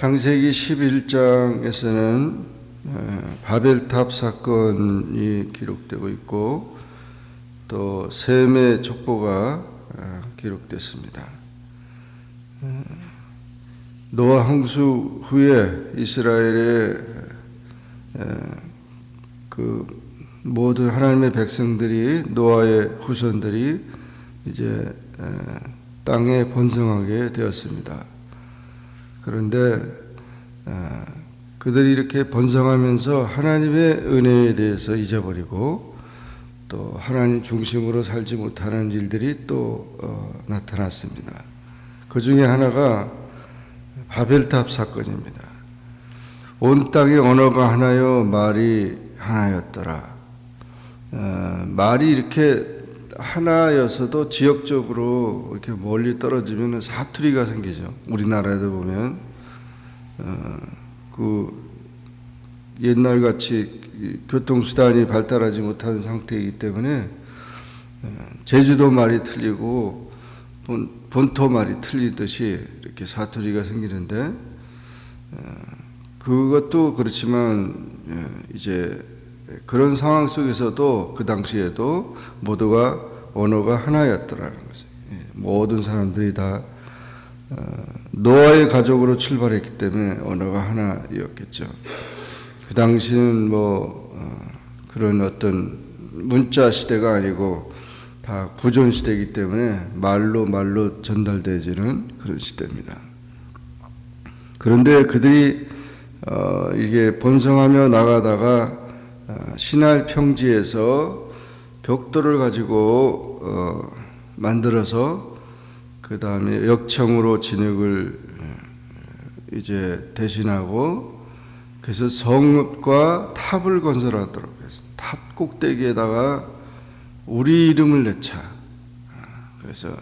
창세기 11장에서는 바벨탑 사건이 기록되고 있고 또 셈의 족보가 기록됐습니다. 노아 홍수 후에 이스라엘의 그 모든 하나님의 백성들이, 노아의 후손들이 이제 땅에 번성하게 되었습니다. 그런데 그들이 이렇게 번성하면서 하나님의 은혜에 대해서 잊어버리고 또 하나님 중심으로 살지 못하는 일들이 또 나타났습니다. 그 중에 하나가 바벨탑 사건입니다. 온 땅의 언어가 하나요 말이 하나였더라. 말이 이렇게 하나여서도 지역적으로 이렇게 멀리 떨어지면 사투리가 생기죠. 우리나라에도 보면 그 옛날 같이 교통수단이 발달하지 못한 상태이기 때문에 제주도 말이 틀리고 본토 말이 틀리듯이 이렇게 사투리가 생기는데, 그것도 그렇지만 이제 그런 상황 속에서도 그 당시에도 모두가 언어가 하나였더라는 거죠. 모든 사람들이 다 노아의 가족으로 출발했기 때문에 언어가 하나였겠죠. 그 당시는 그런 어떤 문자 시대가 아니고 다 구전 시대이기 때문에 말로 전달되지는 그런 시대입니다. 그런데 그들이 이게 번성하며 나가다가 시날 평지에서 벽돌을 가지고 만들어서 그 다음에 역청으로 진흙을 이제 대신하고, 그래서 성읍과 탑을 건설하도록 해서 탑 꼭대기에다가 우리 이름을 내차. 그래서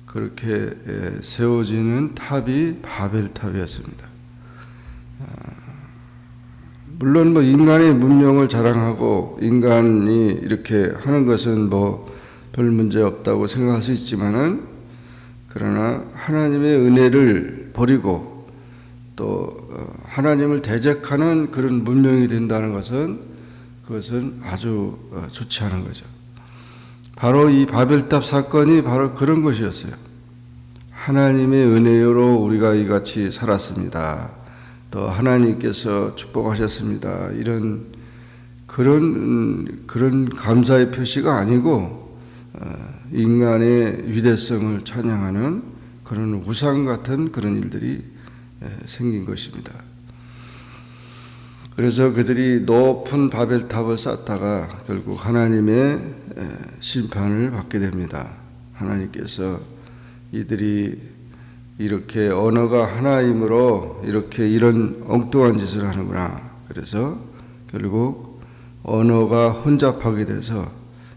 그렇게 세워지는 탑이 바벨탑이었습니다. 물론 인간의 문명을 자랑하고 인간이 이렇게 하는 것은 별 문제 없다고 생각할 수 있지만은, 그러나 하나님의 은혜를 버리고 또 하나님을 대적하는 그런 문명이 된다는 것은, 그것은 아주 좋지 않은 거죠. 바로 이 바벨탑 사건이 바로 그런 것이었어요. 하나님의 은혜로 우리가 이같이 살았습니다. 또 하나님께서 축복하셨습니다. 이런 그런 감사의 표시가 아니고 인간의 위대성을 찬양하는 그런 우상 같은 그런 일들이 생긴 것입니다. 그래서 그들이 높은 바벨탑을 쌓다가 결국 하나님의 심판을 받게 됩니다. 하나님께서 이들이 이렇게 언어가 하나이므로 이렇게 이런 엉뚱한 짓을 하는구나. 그래서 결국 언어가 혼잡하게 돼서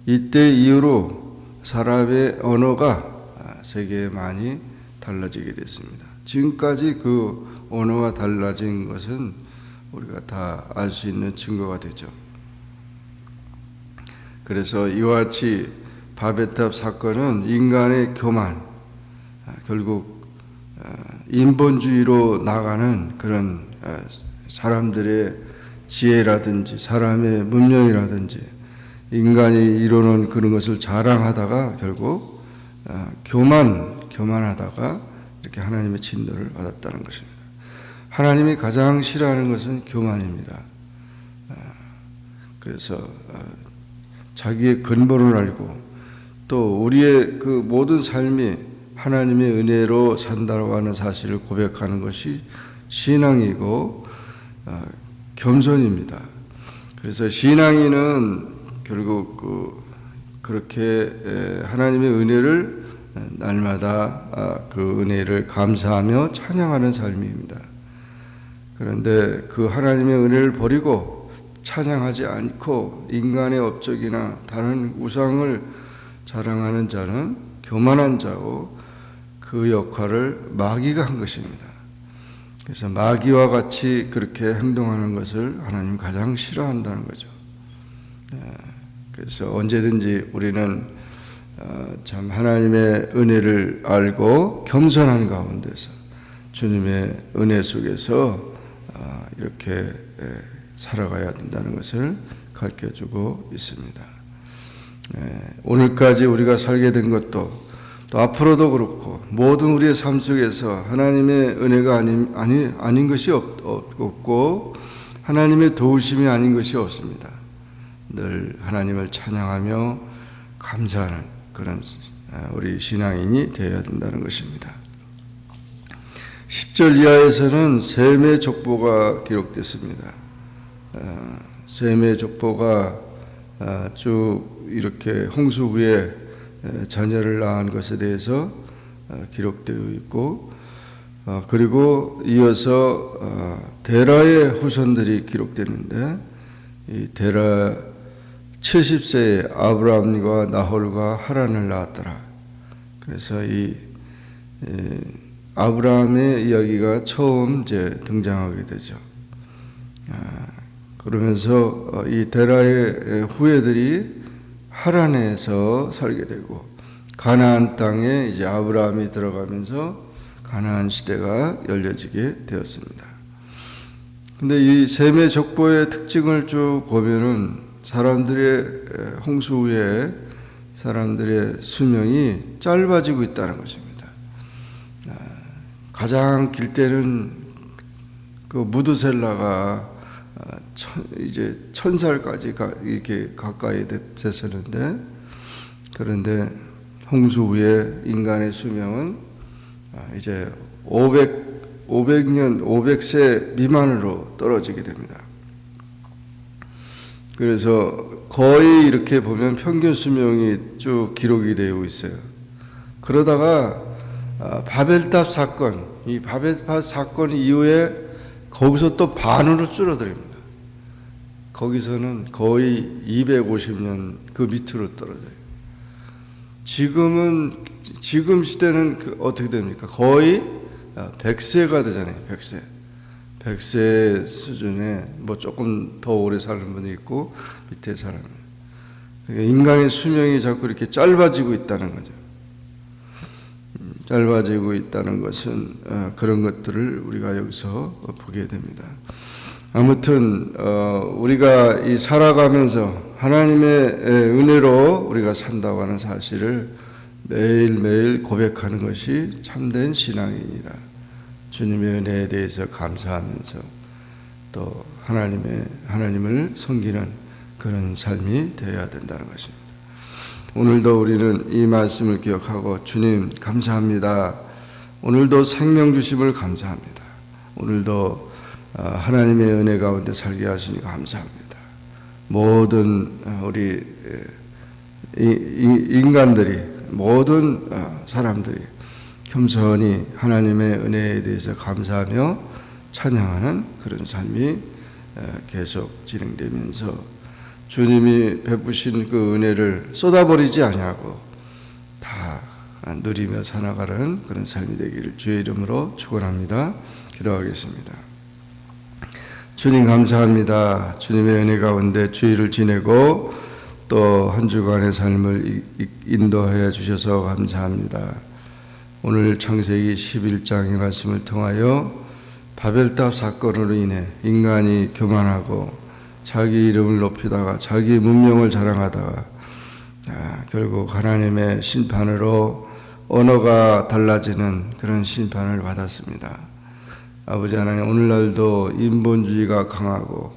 이때 이후로 사람의 언어가 세계에 많이 달라지게 됐습니다. 지금까지 그 언어가 달라진 것은 우리가 다 알 수 있는 증거가 되죠. 그래서 이와 같이 바벨탑 사건은 인간의 교만, 결국 인본주의로 나가는 그런 사람들의 지혜라든지 사람의 문명이라든지 인간이 이루는 그런 것을 자랑하다가 결국 교만하다가 이렇게 하나님의 진노를 받았다는 것입니다. 하나님이 가장 싫어하는 것은 교만입니다. 그래서 자기의 근본을 알고 또 우리의 그 모든 삶이 하나님의 은혜로 산다고 하는 사실을 고백하는 것이 신앙이고 겸손입니다. 그래서 신앙인은 결국 그렇게 하나님의 은혜를 날마다 그 은혜를 감사하며 찬양하는 삶입니다. 그런데 그 하나님의 은혜를 버리고 찬양하지 않고 인간의 업적이나 다른 우상을 자랑하는 자는 교만한 자고 그 역할을 마귀가 한 것입니다. 그래서 마귀와 같이 그렇게 행동하는 것을 하나님 가장 싫어한다는 거죠. 그래서 언제든지 우리는 참 하나님의 은혜를 알고 겸손한 가운데서 주님의 은혜 속에서 이렇게 살아가야 된다는 것을 가르쳐주고 있습니다. 오늘까지 우리가 살게 된 것도 또 앞으로도 그렇고 모든 우리의 삶 속에서 하나님의 은혜가 아닌 것이 없고 하나님의 도우심이 아닌 것이 없습니다. 늘 하나님을 찬양하며 감사하는 그런 우리 신앙인이 되어야 된다는 것입니다. 10절 이하에서는 셈의 족보가 기록됐습니다. 셈의 족보가 쭉 이렇게 홍수 후에 자녀를 낳은 것에 대해서 기록되어 있고, 그리고 이어서 데라의 후손들이 기록되는데, 이 데라 70세에 아브라함과 나홀과 하란을 낳았더라. 그래서 이 아브라함의 이야기가 처음 이제 등장하게 되죠. 그러면서 이 데라의 후예들이 하란에서 살게 되고 가나안 땅에 이제 아브라함이 들어가면서 가나안 시대가 열려지게 되었습니다. 근데 이 셈의 족보의 특징을 쭉 보면은 사람들의 홍수 후에 사람들의 수명이 짧아지고 있다는 것입니다. 가장 길 때는 그 무드셀라가 이제 1000살까지 이렇게 가까이 됐었는데, 그런데 홍수 후에 인간의 수명은 이제 500세 미만으로 떨어지게 됩니다. 그래서 거의 이렇게 보면 평균 수명이 쭉 기록이 되어 있어요. 그러다가 바벨탑 사건, 이 바벨탑 사건 이후에 거기서 또 반으로 줄어듭니다. 거기서는 거의 250년 그 밑으로 떨어져요. 지금 시대는 어떻게 됩니까? 거의 100세가 되잖아요. 100세 수준에 뭐 조금 더 오래 사는 분이 있고 밑에 사람. 인간의 수명이 자꾸 이렇게 짧아지고 있다는 거죠. 짧아지고 있다는 것은 그런 것들을 우리가 여기서 보게 됩니다. 아무튼 우리가 이 살아가면서 하나님의 은혜로 우리가 산다고 하는 사실을 매일매일 고백하는 것이 참된 신앙입니다. 주님의 은혜에 대해서 감사하면서 또 하나님을 섬기는 그런 삶이 되어야 된다는 것입니다. 오늘도 우리는 이 말씀을 기억하고 주님 감사합니다. 오늘도 생명 주심을 감사합니다. 오늘도 하나님의 은혜 가운데 살게 하시니까 감사합니다. 모든 우리 인간들이, 모든 사람들이 겸손히 하나님의 은혜에 대해서 감사하며 찬양하는 그런 삶이 계속 진행되면서 주님이 베푸신 그 은혜를 쏟아버리지 아니하고 다 누리며 살아가는 그런 삶이 되기를 주의 이름으로 축원합니다. 기도하겠습니다. 주님 감사합니다. 주님의 은혜 가운데 주일을 지내고 또 한 주간의 삶을 인도하여 주셔서 감사합니다. 오늘 창세기 11장의 말씀을 통하여 바벨탑 사건으로 인해 인간이 교만하고 자기 이름을 높이다가 자기 문명을 자랑하다가 결국 하나님의 심판으로 언어가 달라지는 그런 심판을 받았습니다. 아버지 하나님, 오늘날도 인본주의가 강하고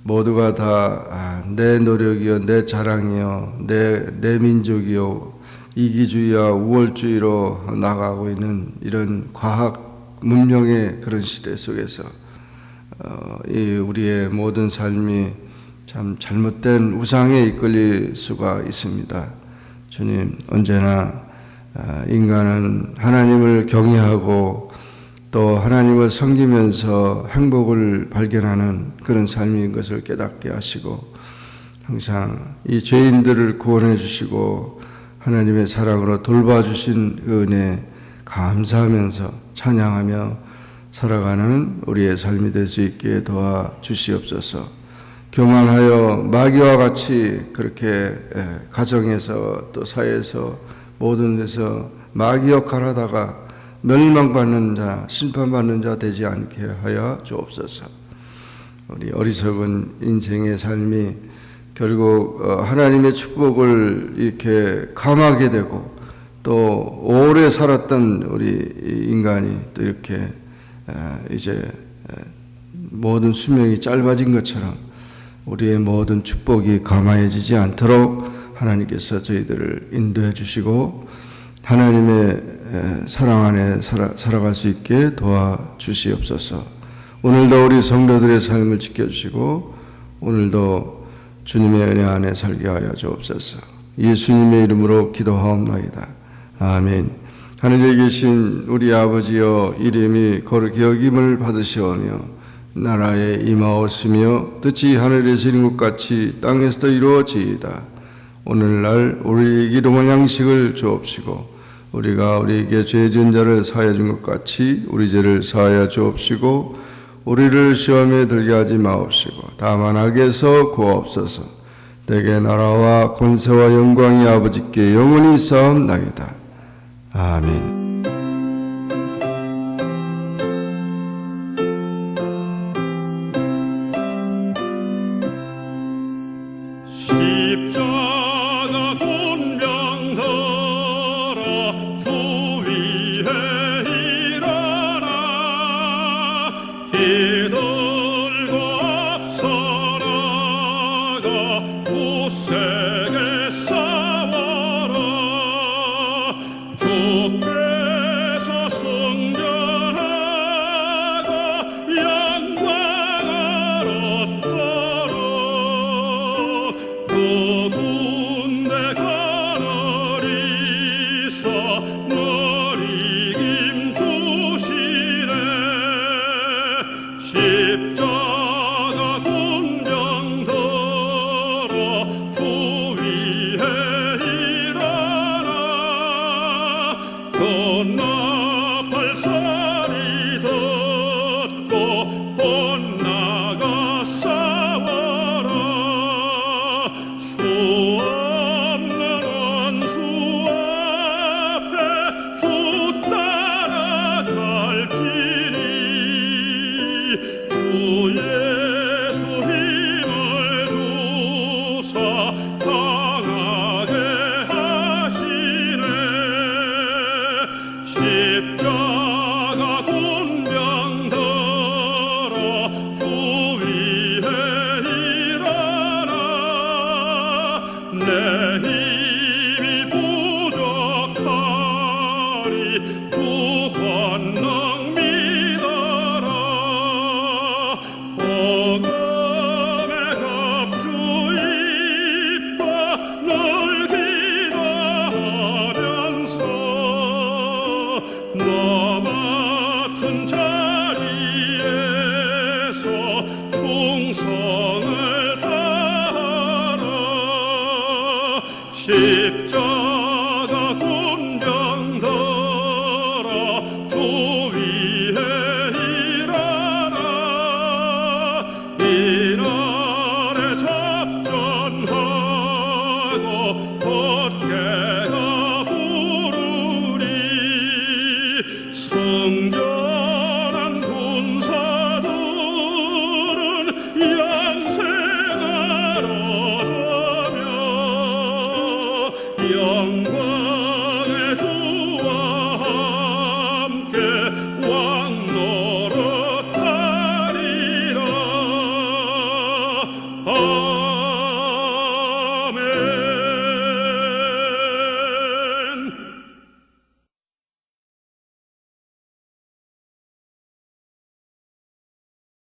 모두가 다 내 노력이요, 내 자랑이요, 내 민족이요, 이기주의와 우월주의로 나가고 있는 이런 과학 문명의 그런 시대 속에서 이 우리의 모든 삶이 참 잘못된 우상에 이끌릴 수가 있습니다. 주님, 언제나 인간은 하나님을 경외하고 또 하나님을 섬기면서 행복을 발견하는 그런 삶인 것을 깨닫게 하시고 항상 이 죄인들을 구원해 주시고 하나님의 사랑으로 돌봐주신 은혜 감사하면서 찬양하며 살아가는 우리의 삶이 될 수 있게 도와주시옵소서. 교만하여 마귀와 같이 그렇게 가정에서 또 사회에서 모든 데서 마귀 역할을 하다가 멸망받는 자, 심판받는 자 되지 않게 하여 주옵소서. 우리 어리석은 인생의 삶이 결국 하나님의 축복을 이렇게 감하게 되고 또 오래 살았던 우리 인간이 또 이렇게 이제 모든 수명이 짧아진 것처럼 우리의 모든 축복이 감화해지지 않도록 하나님께서 저희들을 인도해 주시고 하나님의 사랑 안에 살아갈 수 있게 도와주시옵소서. 오늘도 우리 성도들의 삶을 지켜주시고 오늘도 주님의 은혜 안에 살게 하여 주옵소서. 예수님의 이름으로 기도하옵나이다. 아멘. 하늘에 계신 우리 아버지여, 이름이 거룩히 여김을 받으시오며 나라에 임하옵시며 뜻이 하늘에서 이룬 것 같이 땅에서도 이루어지이다. 오늘날 우리에게 일용할 양식을 주옵시고 우리가 우리에게 죄 지은 자를 사하여 준 것 같이 우리 죄를 사하여 주옵시고 우리를 시험에 들게 하지 마옵시고 다만 악에서 구하옵소서. 내게 나라와 권세와 영광이 아버지께 영원히 있사옵나이다. 아멘. 십자가 돈병 들어 주 위에 일어나 기도